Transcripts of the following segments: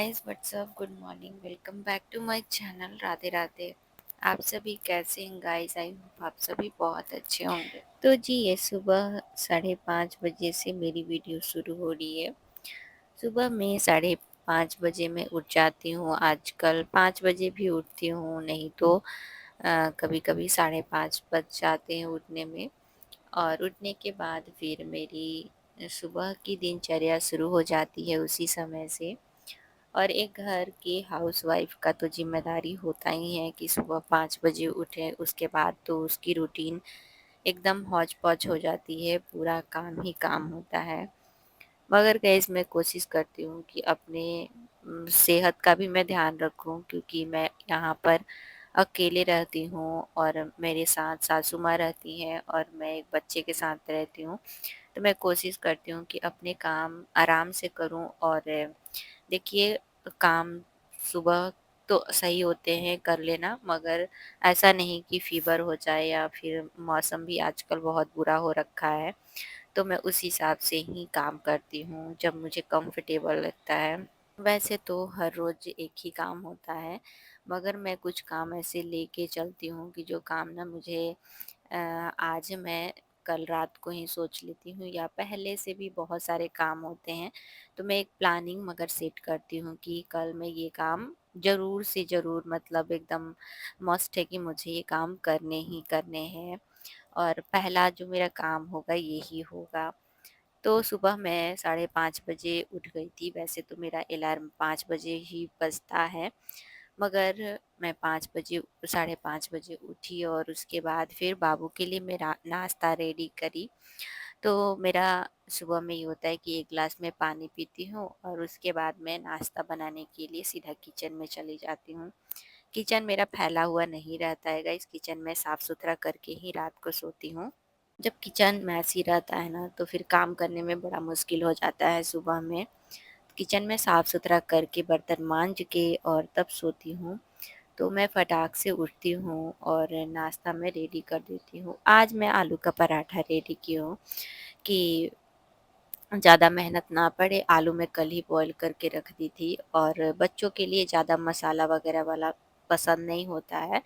Guys, what's up, good morning, welcome back to my channel. Radhe Radhe. आप सभी कैसे हैं गाइस? आई होप आप सभी बहुत अच्छे होंगे। तो जी, ये सुबह 5:30 बजे से मेरी वीडियो शुरू हो रही है। सुबह में 5:30 बजे मैं उठ जाती हूँ। आजकल 5 बजे भी उठती हूँ, नहीं तो कभी कभी 5:30 बज जाते हैं उठने में। और उठने के बाद फिर मेरी सुबह की दिनचर्या शुरू हो जाती है उसी समय से। और एक घर की हाउसवाइफ़ का तो ज़िम्मेदारी होता ही है कि सुबह 5 बजे उठे, उसके बाद तो उसकी रूटीन एकदम हौच-पौच हो जाती है, पूरा काम ही काम होता है। मगर गाइस, मैं कोशिश करती हूँ कि अपने सेहत का भी मैं ध्यान रखूँ, क्योंकि मैं यहाँ पर अकेले रहती हूँ और मेरे साथ सासू माँ रहती हैं और मैं एक बच्चे के साथ रहती हूँ। तो मैं कोशिश करती हूँ कि अपने काम आराम से करूँ। और देखिए, काम सुबह तो सही होते हैं कर लेना, मगर ऐसा नहीं कि फ़ीवर हो जाए या फिर मौसम भी आजकल बहुत बुरा हो रखा है, तो मैं उस हिसाब से ही काम करती हूँ जब मुझे कंफर्टेबल लगता है। वैसे तो हर रोज़ एक ही काम होता है, मगर मैं कुछ काम ऐसे लेके चलती हूँ कि जो काम ना मुझे आज मैं कल रात को ही सोच लेती हूँ, या पहले से भी बहुत सारे काम होते हैं, तो मैं एक प्लानिंग मगर सेट करती हूँ कि कल मैं ये काम ज़रूर से ज़रूर, मतलब एकदम मस्ट है कि मुझे ये काम करने ही करने हैं और पहला जो मेरा काम होगा यही होगा। तो सुबह मैं 5:30 बजे उठ गई थी। वैसे तो मेरा अलार्म 5 बजे ही बजता है, मगर मैं 5 बजे 5:30 बजे उठी और उसके बाद फिर बाबू के लिए मेरा नाश्ता रेडी करी। तो मेरा सुबह में ये होता है कि 1 ग्लास मैं पानी पीती हूँ और उसके बाद मैं नाश्ता बनाने के लिए सीधा किचन में चली जाती हूँ। किचन मेरा फैला हुआ नहीं रहता है गाइस, किचन में साफ-सुथरा करके ही रात को सोती हूँ। जब किचन मेसी रहता है ना, तो फिर काम करने में बड़ा मुश्किल हो जाता है सुबह में। किचन में साफ-सुथरा करके बर्तन मांज के और तब सोती हूँ, तो मैं फटाक से उठती हूँ और नाश्ता मैं रेडी कर देती हूँ। आज मैं आलू का पराठा रेडी की हूँ कि ज़्यादा मेहनत ना पड़े। आलू मैं कल ही बॉयल करके रख दी थी और बच्चों के लिए ज़्यादा मसाला वगैरह वाला पसंद नहीं होता है,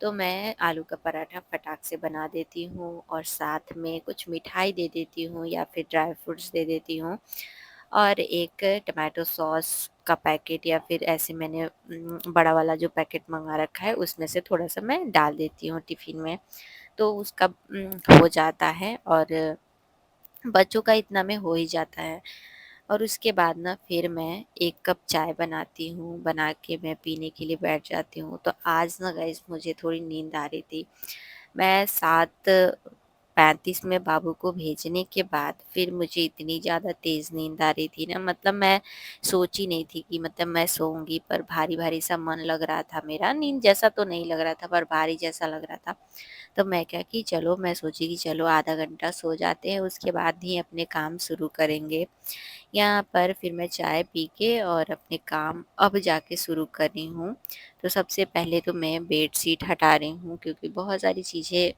तो मैं आलू का पराठा फटाक से बना देती हूँ और साथ में कुछ मिठाई दे देती हूँ या फिर ड्राई फ्रूट्स दे देती हूँ। और एक टोमेटो सॉस का पैकेट, या फिर ऐसे मैंने बड़ा वाला जो पैकेट मँगा रखा है उसमें से थोड़ा-सा मैं डाल देती हूँ टिफ़िन में, तो उसका हो जाता है और बच्चों का इतना में हो ही जाता है। और उसके बाद ना फिर मैं 1 कप चाय बनाती हूँ, बना के मैं पीने के लिए बैठ जाती हूँ। तो आज ना गाइस, मुझे थोड़ी नींद आ रही थी। मैं 7:35 में बाबू को भेजने के बाद फिर मुझे इतनी ज़्यादा तेज़ नींद आ रही थी ना, मतलब मैं सोची नहीं थी कि मतलब मैं सोऊँगी, पर भारी-भारी सा मन लग रहा था मेरा। नींद जैसा तो नहीं लग रहा था, पर भारी जैसा लग रहा था। तो मैं क्या कि चलो, मैं सोची कि चलो आधा घंटा सो जाते हैं, उसके बाद ही अपने काम शुरू करेंगे। यहाँ पर फिर मैं चाय पी के और अपने काम अब जाके शुरू कर रही हूँ। तो सबसे पहले तो मैं बेडशीट हटा रही हूँ, क्योंकि बहुत सारी चीज़ें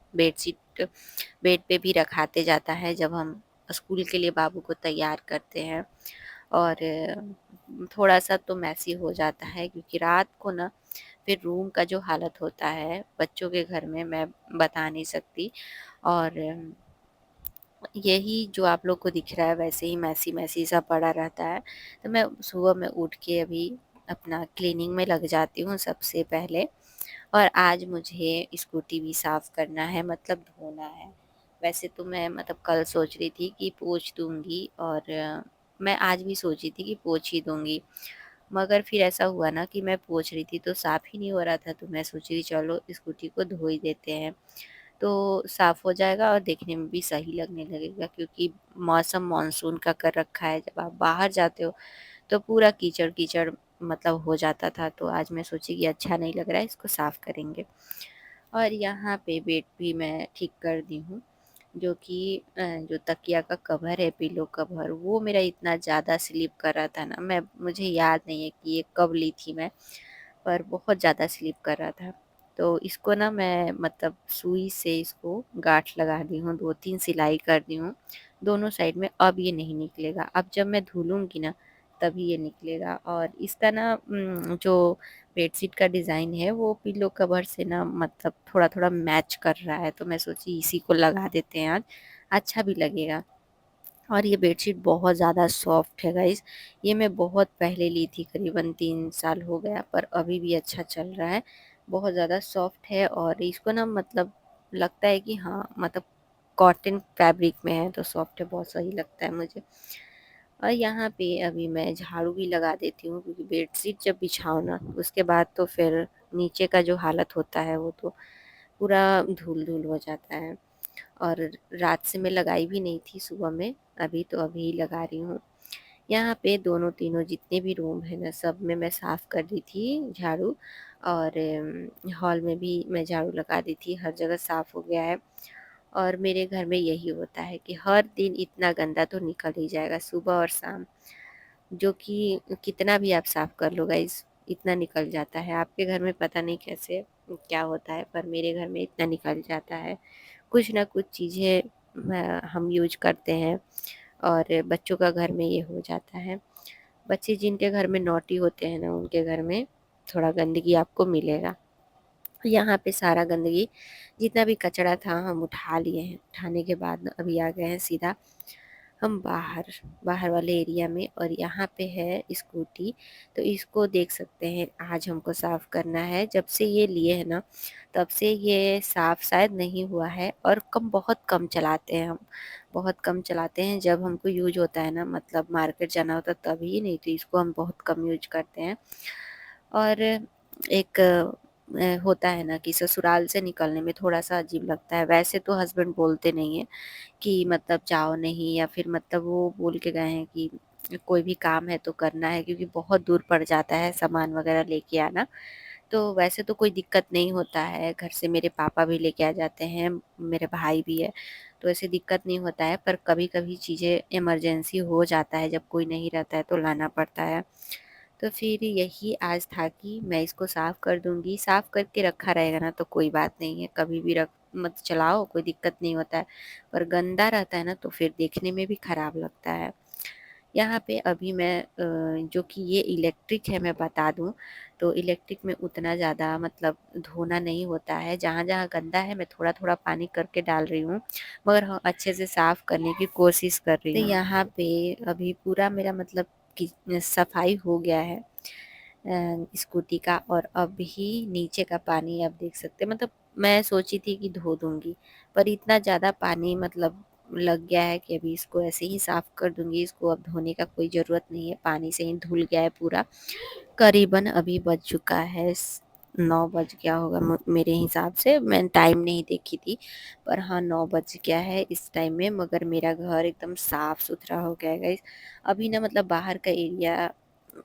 बेड पे भी रखाते जाता है जब हम स्कूल के लिए बाबू को तैयार करते हैं। और थोड़ा-सा तो मेसी हो जाता है, क्योंकि रात को ना फिर रूम का जो हालत होता है बच्चों के घर में, मैं बता नहीं सकती। और यही जो आप लोग को दिख रहा है वैसे ही मेसी-मेसी सा पड़ा रहता है। तो मैं सुबह में उठ के अभी अपना क्लीनिंग में लग जाती हूँ सबसे पहले। और आज मुझे स्कूटी भी साफ़ करना है, मतलब धोना है। वैसे तो मैं मतलब कल सोच रही थी कि पोंछ दूँगी, और मैं आज भी सोची थी कि पोंछ ही दूँगी। मगर फिर ऐसा हुआ ना कि मैं पोंछ रही थी तो साफ़ ही नहीं हो रहा था, तो मैं सोची चलो स्कूटी को धो ही देते हैं। तो साफ़ हो जाएगा और देखने में भी सही लगने लगेगा, क्योंकि मौसम मानसून का कर रखा है। जब आप बाहर जाते हो तो पूरा कीचड़-कीचड़ मतलब हो जाता था, तो आज मैं सोची कि अच्छा नहीं लग रहा है, इसको साफ़ करेंगे। और यहाँ पे बेड भी मैं ठीक कर दी हूँ, जो कि जो तकिया का कवर है, पिलो कवर, वो मेरा इतना ज़्यादा स्लिप कर रहा था ना, मुझे याद नहीं है कि ये कब ली थी मैं, पर बहुत ज़्यादा स्लिप कर रहा था। तो इसको ना मैं मतलब सुई से इसको गाँठ लगा दी हूँ, 2-3 सिलाई कर दी हूँ, दोनों साइड में। अब ये नहीं निकलेगा। अब जब मैं धुलूँगी ना, तभी ये निकलेगा। और इसका ना जो बेडशीट का डिज़ाइन है वो पिलो कवर से ना मतलब थोड़ा-थोड़ा मैच कर रहा है, तो मैं सोची इसी को लगा देते हैं आज, अच्छा भी लगेगा। और ये बेडशीट बहुत ज़्यादा सॉफ्ट है गाइस। ये मैं बहुत पहले ली थी, करीबन 3 साल हो गया, पर अभी भी अच्छा चल रहा है। बहुत ज़्यादा सॉफ्ट है और इसको ना मतलब लगता है कि हाँ, मतलब कॉटन फैब्रिक में है तो सॉफ्ट है, बहुत सही लगता है मुझे। और यहाँ पे अभी मैं झाड़ू भी लगा देती हूँ, क्योंकि बेडशीट जब बिछाओ ना उसके बाद तो फिर नीचे का जो हालत होता है वो तो पूरा धूल-धूल हो जाता है। और रात से मैं लगाई भी नहीं थी सुबह में, अभी तो अभी लगा रही हूँ। यहाँ पे दोनों तीनों जितने भी रूम हैं ना, सब में मैं साफ़ कर दी थी झाड़ू। और हॉल में भी मैं झाड़ू लगा दी थी, हर जगह साफ़ हो गया है। और मेरे घर में यही होता है कि हर दिन इतना गंदा तो निकल ही जाएगा सुबह और शाम, जो कि कितना भी आप साफ़ कर लो गाइस, इतना निकल जाता है। आपके घर में पता नहीं कैसे क्या होता है, पर मेरे घर में इतना निकल जाता है। कुछ ना कुछ चीज़ें हम यूज़ करते हैं और बच्चों का घर में ये हो जाता है। बच्चे जिनके घर में नॉटी होते हैं ना, उनके घर में थोड़ा गंदगी आपको मिलेगा। यहाँ पे सारा गंदगी जितना भी कचरा था हम उठा लिए हैं। उठाने के बाद ना अभी आ गए हैं सीधा हम बाहर, बाहर वाले एरिया में। और यहाँ पे है स्कूटी, तो इसको देख सकते हैं आज हमको साफ़ करना है। जब से ये लिए हैं ना, तब से ये साफ़ शायद नहीं हुआ है। और बहुत कम चलाते हैं हम, बहुत कम चलाते हैं। जब हमको यूज़ होता है ना, मतलब मार्केट जाना होता है तभी, नहीं तो इसको हम बहुत कम यूज़ करते हैं। और एक होता है ना कि ससुराल से निकलने में थोड़ा-सा अजीब लगता है। वैसे तो हस्बैंड बोलते नहीं हैं कि मतलब जाओ नहीं, या फिर मतलब वो बोल के गए हैं कि कोई भी काम है तो करना है, क्योंकि बहुत दूर पड़ जाता है सामान वगैरह लेके आना। तो वैसे तो कोई दिक्कत नहीं होता है, घर से मेरे पापा भी लेके आ जाते हैं, मेरे भाई भी है, तो ऐसे दिक्कत नहीं होता है। पर कभी-कभी चीज़ें इमरजेंसी हो जाता है, जब कोई नहीं रहता है तो लाना पड़ता है। तो फिर यही आज था कि मैं इसको साफ़ कर दूँगी, साफ़ करके रखा रहेगा ना तो कोई बात नहीं है, कभी भी रख मत चलाओ, कोई दिक्कत नहीं होता है। पर गंदा रहता है ना तो फिर देखने में भी खराब लगता है। यहाँ पे अभी मैं जो कि ये इलेक्ट्रिक है मैं बता दूँ, तो इलेक्ट्रिक में उतना ज़्यादा मतलब धोना नहीं होता है। जहाँ-जहाँ गंदा है मैं थोड़ा-थोड़ा पानी करके डाल रही हूँ, मगर हाँ, अच्छे से साफ़ करने की कोशिश कर रही हूँ। तो यहाँ पे अभी पूरा मेरा मतलब कि सफाई हो गया है स्कूटी का। और अभी नीचे का पानी आप देख सकते हैं, मतलब मैं सोची थी कि धो दूँगी, पर इतना ज़्यादा पानी मतलब लग गया है कि अभी इसको ऐसे ही साफ़ कर दूँगी। इसको अब धोने का कोई ज़रूरत नहीं है, पानी से ही धुल गया है पूरा। करीबन अभी बज चुका है 9 बज गया होगा मेरे हिसाब से, मैं टाइम नहीं देखी थी, पर हाँ 9 बज गया है इस टाइम में। मगर मेरा घर एकदम साफ़-सुथरा हो गया है गाइस। अभी ना मतलब बाहर का एरिया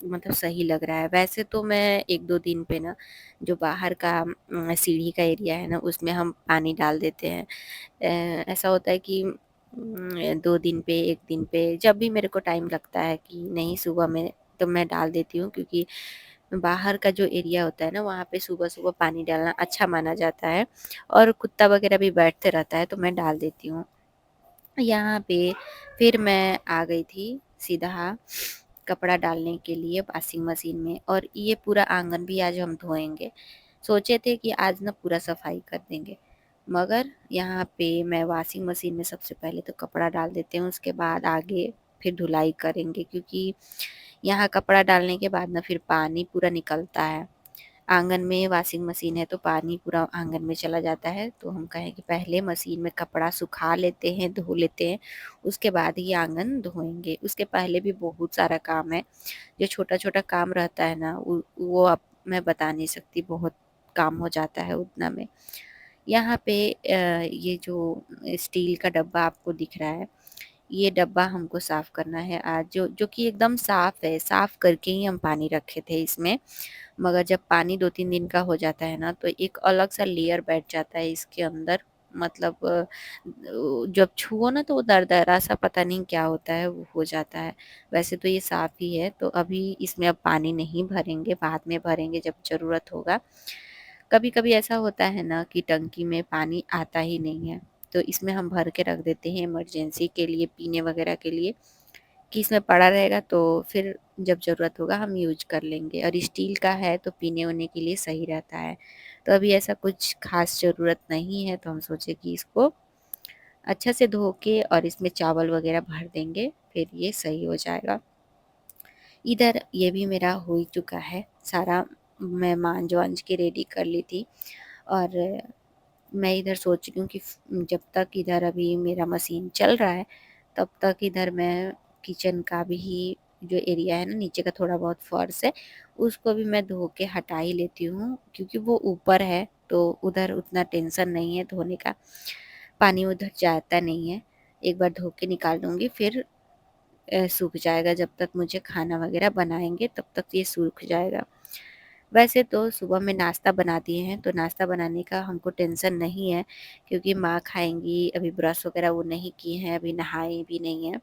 मतलब सही लग रहा है। वैसे तो मैं 1-2 दिन पे ना जो बाहर का सीढ़ी का एरिया है ना उसमें हम पानी डाल देते हैं। ऐसा होता है कि 2 दिन पे, 1 दिन पे, जब भी मेरे को टाइम लगता है कि नहीं सुबह में, तो मैं डाल देती हूँ। क्योंकि बाहर का जो एरिया होता है ना वहाँ पे सुबह-सुबह पानी डालना अच्छा माना जाता है, और कुत्ता वगैरह भी बैठते रहता है तो मैं डाल देती हूँ। यहाँ पे फिर मैं आ गई थी सीधा कपड़ा डालने के लिए वॉशिंग मशीन में। और ये पूरा आंगन भी आज हम धोएंगे। सोचे थे कि आज ना पूरा सफाई कर देंगे, मगर यहाँ पे मैं वॉशिंग मशीन में सबसे पहले तो कपड़ा डाल देते हैं, उसके बाद आगे फिर धुलाई करेंगे। क्योंकि यहाँ कपड़ा डालने के बाद ना फिर पानी पूरा निकलता है। आंगन में वॉशिंग मशीन है तो पानी पूरा आंगन में चला जाता है, तो हम कहें कि पहले मशीन में कपड़ा सुखा लेते हैं, धो लेते हैं, उसके बाद ही आंगन धोएंगे। उसके पहले भी बहुत सारा काम है, जो छोटा-छोटा काम रहता है ना वो अब मैं बता नहीं सकती, बहुत काम हो जाता है उतना में। यहाँ पे ये जो स्टील का डब्बा आपको दिख रहा है, ये डब्बा हमको साफ़ करना है आज, जो जो कि एकदम साफ़ है, साफ़ करके ही हम पानी रखे थे इसमें। मगर जब पानी 2-3 दिन का हो जाता है ना, तो एक अलग-सा लेयर बैठ जाता है इसके अंदर। मतलब जब छुओ ना तो वो दरदरा सा पता नहीं क्या होता है, वो हो जाता है। वैसे तो ये साफ़ ही है, तो अभी इसमें अब पानी नहीं भरेंगे, बाद में भरेंगे जब ज़रूरत होगा। कभी-कभी ऐसा होता है ना कि टंकी में पानी आता ही नहीं है, तो इसमें हम भर के रख देते हैं इमरजेंसी के लिए, पीने वगैरह के लिए, कि इसमें पड़ा रहेगा तो फिर जब ज़रूरत होगा हम यूज कर लेंगे, और स्टील का है तो पीने ऊने के लिए सही रहता है। तो अभी ऐसा कुछ ख़ास ज़रूरत नहीं है, तो हम सोचे कि इसको अच्छा से धो के और इसमें चावल वगैरह भर देंगे, फिर ये सही हो जाएगा। इधर ये भी मेरा हो ही चुका है सारा, मैं मांज-वांज के रेडी कर ली थी। और मैं इधर सोच रही हूँ कि जब तक इधर अभी मेरा मशीन चल रहा है, तब तक इधर मैं किचन का भी जो एरिया है ना, नीचे का थोड़ा बहुत फर्श है, उसको भी मैं धो के हटा ही लेती हूँ, क्योंकि वो ऊपर है तो उधर उतना टेंशन नहीं है धोने का, पानी उधर जाता नहीं है। एक बार धो के निकाल दूँगी, फिर सूख जाएगा। जब तक मुझे खाना वगैरह बनाएँगे तब तक ये सूख जाएगा। वैसे तो सुबह में नाश्ता बना दिए हैं, तो नाश्ता बनाने का हमको टेंशन नहीं है, क्योंकि माँ खाएँगी, अभी ब्रश वगैरह वो नहीं की हैं, अभी नहाई भी नहीं हैं,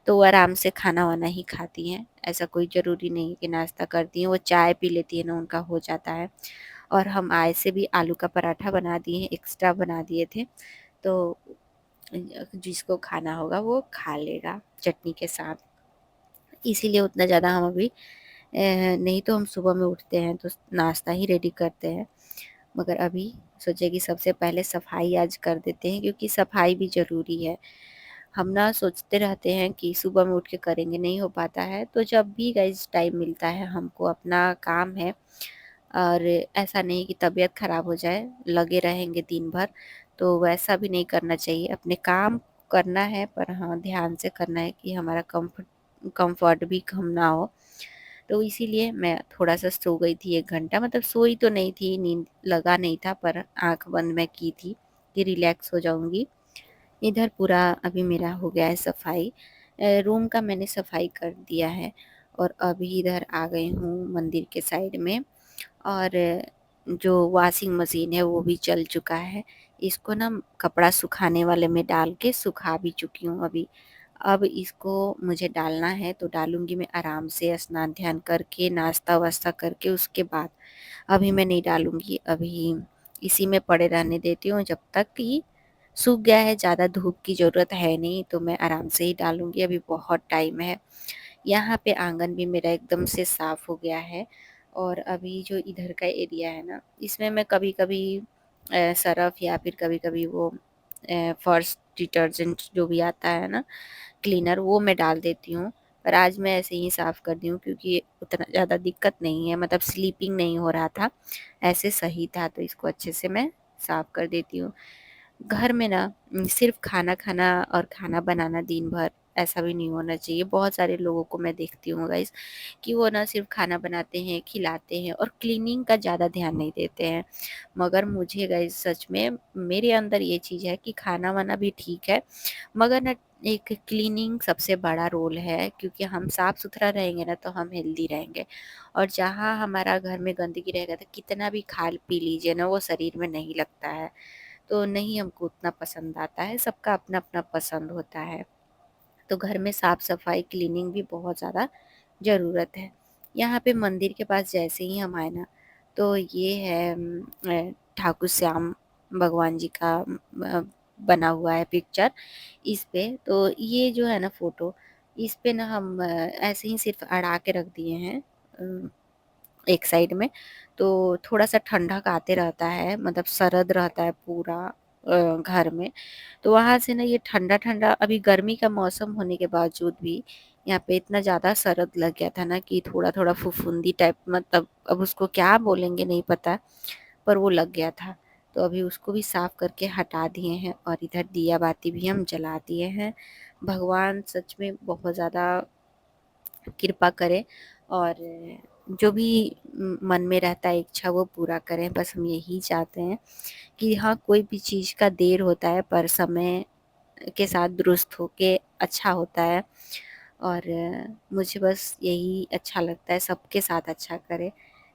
तो वो आराम से खाना-वाना ही खाती हैं। ऐसा कोई ज़रूरी नहीं है कि नाश्ता करती हैं, वो चाय पी लेती हैं ना, उनका हो जाता है। और हम आए से भी आलू का पराठा बना दिए हैं, एक्स्ट्रा बना दिए थे, तो जिसको खाना होगा वो खा लेगा चटनी के साथ। इसीलिए उतना ज़्यादा हम अभी नहीं तो हम सुबह में उठते हैं तो नाश्ता ही रेडी करते हैं। मगर अभी सोचे कि सबसे पहले सफाई आज कर देते हैं, क्योंकि सफाई भी ज़रूरी है। हम ना सोचते रहते हैं कि सुबह में उठ के करेंगे, नहीं हो पाता है। तो जब भी गाइज़ टाइम मिलता है, हमको अपना काम है, और ऐसा नहीं कि तबीयत ख़राब हो जाए, लगे रहेंगे दिन भर, तो वैसा भी नहीं करना चाहिए। अपने काम करना है, पर हाँ, ध्यान से करना है कि हमारा कम्फ़र्ट भी कम ना हो। तो इसीलिए मैं थोड़ा-सा सो गई थी 1 घंटा, मतलब सोई तो नहीं थी, नींद लगा नहीं था, पर आँख बंद मैं की थी कि रिलैक्स हो जाऊँगी। इधर पूरा अभी मेरा हो गया है सफाई, रूम का मैंने सफाई कर दिया है, और अभी इधर आ गई हूँ मंदिर के साइड में। और जो वॉशिंग मशीन है वो भी चल चुका है। इसको ना कपड़ा सुखाने वाले में डाल के सुखा भी चुकी हूँ अभी। अब इसको मुझे डालना है तो डालूँगी मैं आराम से, स्नान ध्यान करके, नाश्ता-वाश्ता करके, उसके बाद। अभी मैं नहीं डालूँगी, अभी इसी में पड़े रहने देती हूँ जब तक कि सूख गया है, ज़्यादा धूप की ज़रूरत है नहीं, तो मैं आराम से ही डालूँगी, अभी बहुत टाइम है। यहाँ पे आंगन भी मेरा एकदम से साफ़ हो गया है, और अभी जो इधर का एरिया है ना, इसमें मैं कभी-कभी सरफ़ या फिर कभी-कभी वो फर्श डिटर्जेंट जो भी आता है ना, क्लीनर, वो मैं डाल देती हूँ। पर आज मैं ऐसे ही साफ़ कर दी हूँ, क्योंकि उतना ज़्यादा दिक्कत नहीं है, मतलब स्लीपिंग नहीं हो रहा था, ऐसे सही था, तो इसको अच्छे से मैं साफ़ कर देती हूँ। घर में ना सिर्फ़ खाना खाना और खाना बनाना दिन भर, ऐसा भी नहीं होना चाहिए। बहुत सारे लोगों को मैं देखती हूँ गाइज़, कि वो ना सिर्फ़ खाना बनाते हैं, खिलाते हैं, और क्लीनिंग का ज़्यादा ध्यान नहीं देते हैं। मगर मुझे गाइज़ सच में मेरे अंदर ये चीज़ है कि खाना-वाना भी ठीक है, मगर ना एक क्लीनिंग सबसे बड़ा रोल है, क्योंकि हम साफ़-सुथरा रहेंगे ना तो हम हेल्दी रहेंगे। और जहाँ हमारा घर में गंदगी रहेगा, तो कितना भी खा पी लीजिए ना, वो शरीर में नहीं लगता है। तो नहीं हमको उतना पसंद आता है, सबका अपना-अपना पसंद होता है। तो घर में साफ-सफाई, क्लीनिंग भी बहुत ज़्यादा ज़रूरत है। यहाँ पे मंदिर के पास जैसे ही हम आए ना, तो ये है ठाकुर श्याम भगवान जी का बना हुआ है पिक्चर इस पे। तो ये जो है ना फ़ोटो, इस पे ना हम ऐसे ही सिर्फ़ अड़ा के रख दिए हैं एक साइड में, तो थोड़ा-सा ठंडक आते रहता है, मतलब सरद रहता है पूरा घर में। तो वहाँ से ना ये ठंडा-ठंडा, अभी गर्मी का मौसम होने के बावजूद भी यहाँ पे इतना ज़्यादा सरद लग गया था ना, कि थोड़ा-थोड़ा फुफुंदी टाइप, मतलब अब उसको क्या बोलेंगे नहीं पता, पर वो लग गया था। तो अभी उसको भी साफ़ करके हटा दिए हैं, और इधर दिया बाती भी हम जला दिए हैं। भगवान सच में बहुत ज़्यादा कृपा करें, और जो भी मन में रहता है इच्छा वो पूरा करें, बस हम यही चाहते हैं कि हाँ, कोई भी चीज़ का देर होता है, पर समय के साथ दुरुस्त होके अच्छा होता है। और मुझे बस यही अच्छा लगता है, सबके साथ अच्छा करे।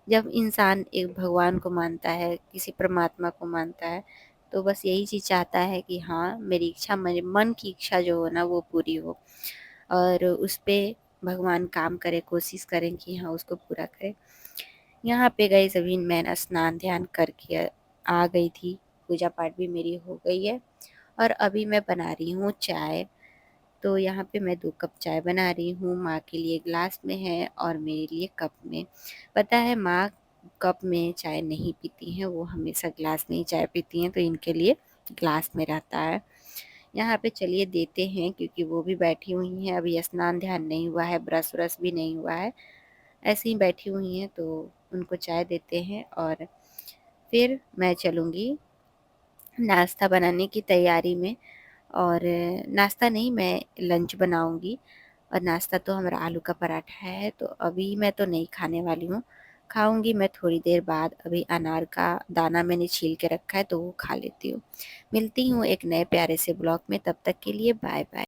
जब इंसान एक भगवान को मानता है, किसी परमात्मा को मानता है, तो बस यही चीज़ चाहता है कि हाँ, मेरी इच्छा, मेरे मन की इच्छा जो हो ना वो पूरी हो, और उस पे भगवान काम करें, कोशिश करें कि हाँ, उसको पूरा करें। यहाँ पे गई अभी मैं ना स्नान ध्यान करके आ गई थी, पूजा पाठ भी मेरी हो गई है, और अभी मैं बना रही हूँ चाय। तो यहाँ पे मैं 2 कप चाय बना रही हूँ, माँ के लिए ग्लास में है और मेरे लिए कप में। पता है माँ कप में चाय नहीं पीती हैं, वो हमेशा ग्लास में ही चाय पीती हैं, तो इनके लिए ग्लास में रहता है। यहाँ पे चलिए देते हैं, क्योंकि वो भी बैठी हुई हैं, अभी स्नान ध्यान नहीं हुआ है, ब्रश-व्रश भी नहीं हुआ है, ऐसे ही बैठी हुई हैं, तो उनको चाय देते हैं और फिर मैं चलूँगी नाश्ता बनाने की तैयारी में। और नाश्ता नहीं, मैं लंच बनाऊँगी और नाश्ता तो हमारा आलू का पराठा है, तो अभी मैं तो नहीं खाने वाली हूँ, खाऊँगी मैं थोड़ी देर बाद। अभी अनार का दाना मैंने छील के रखा है, तो वो खा लेती हूँ। मिलती हूँ एक नए प्यारे से ब्लॉग में, तब तक के लिए बाय बाय।